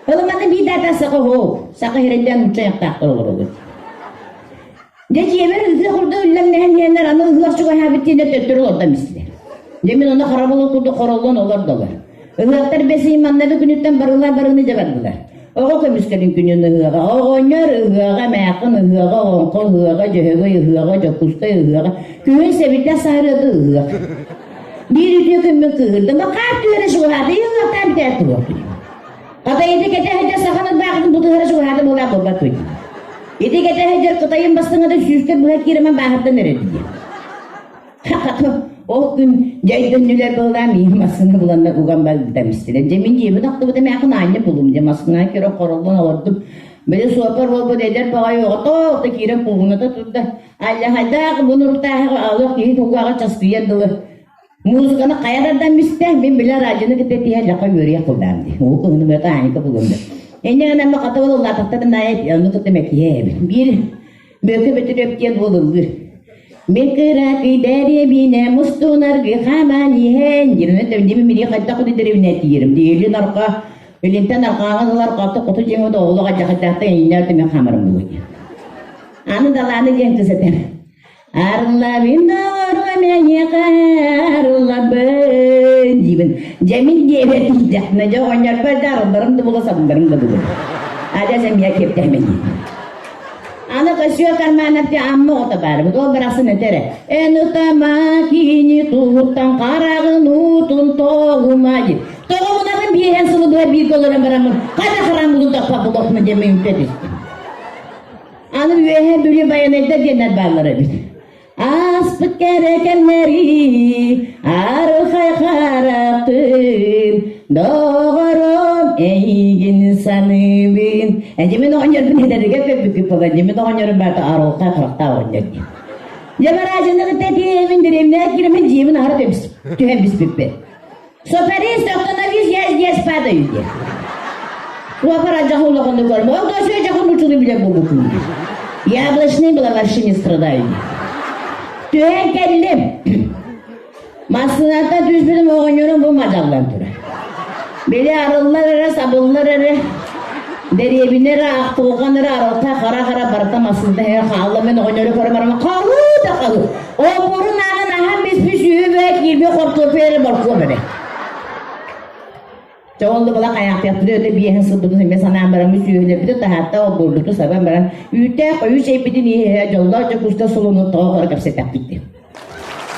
Oğlum bana bir data sakı ho. Sakı herinden uçayak taktır olur. Deci yemer hızlı kurdu üllem nehen diyenler anı hızlı çıkı habittiğine töttürü orada misli. Demin ona karabalı kurdu koroldan olur dolar. Hızlıklar besi imanları günütten barıны cebardılar. Oğa kömüskerin gününü hığa, oğonyar hığa, meyakın hığa, onkol hığa, cehöge hığa, cakusta hığa, köyün sebitle sarıdı hığa. Bir ütüye kümmü kığırdı, ama kart düğüne şu hâdı, hığaktan bir tertip oldu. Kata yedi gete hece sakanın bağının bu tıhırı şu hâdı bola boba koydu. Yedi gete hece kıtayın bastığına da süzde bu hek girime bağırdı nerede diye. O gün caydan nüler bağlamayayım aslında bulanlar uğan ben demiştiler. Cemin cemi taktı bu demek yakın aynı bulum. Cem aslında kere koruldan alırdım. Böyle soğuklar oldu eder bağı yok. Da kire bulunu da tuttu. Allah hayda bunu rutaya alıyor ki tuğağa çastıyor dolu. Muzikanı kayalardan müsteh ben bile racını gittiğe laka yürüye kullandı. O konu böyle aynı bulundu. Ene önemli katalı Allah taktı nayet yanını tuttu mekiye. Bir böyle betir öpken bulundu. Mekrak dari bine mustunar ki hamani hen jirne tevdi mi khatta ko dari ne tirim di narqa elintan narqa narqa to jengo do lo ga jahatta ina te me khamaram bu anu dalane jeng te seten arla bindar wa me yaqar ben jiben jamin jebe tidak na jo onyar padar daram de bu sabdaram de bu ada sem ya kep temen Ana kasıyor karmanatı amma otabar. Bu da burası ne tere? Enutamaki tutan karagın utun toğumayı. Toğumunların bir hensılı bu bir dolara baramın. Kada karamulu da papulok mu demeyin dedi. Ana üyehe böyle bayan eder cennet bağları bir. Aspıt gerekenleri arıkay karaktır. Doğrum eygin sanıbin. Cemin oynarım ne dedi? Gel bir küpü var. Cemin oynarım ben de arıkay karakta oynarım. Cemin ağacını tetiğe bindireyim. Ne kiremin cemin ağrı demiş. Tühem biz pipi. Soperis doktoruna biz yes pada yüzde. Kuapar aja hulakını görme. O da söyleyecek uçunu bile bulukunu. Яблочный блаваши не страдают. Tühen kellim. Masınata düz bizim oğunyonun bu madaldan türü. Beli arılar ara, sabırlar ara. Deriye biner ara, aktıvıkan ara, arıta, kara barata masında her kağılla ben oğunyonu korum arama. Kalı da kalı. O burun ağın aham biz püsüyü ve kirbi korktuğu peri borklu böyle. Çoğunlu bula kayak yaptırıyor da bir yerin sıvıdığını sen sana ambaramı süyüyle bir de hatta o burdutu sabah ambaram. Yüte koyu şey bidi niye ya, yollarca kusta solunu tağı olarak hapset yaptı.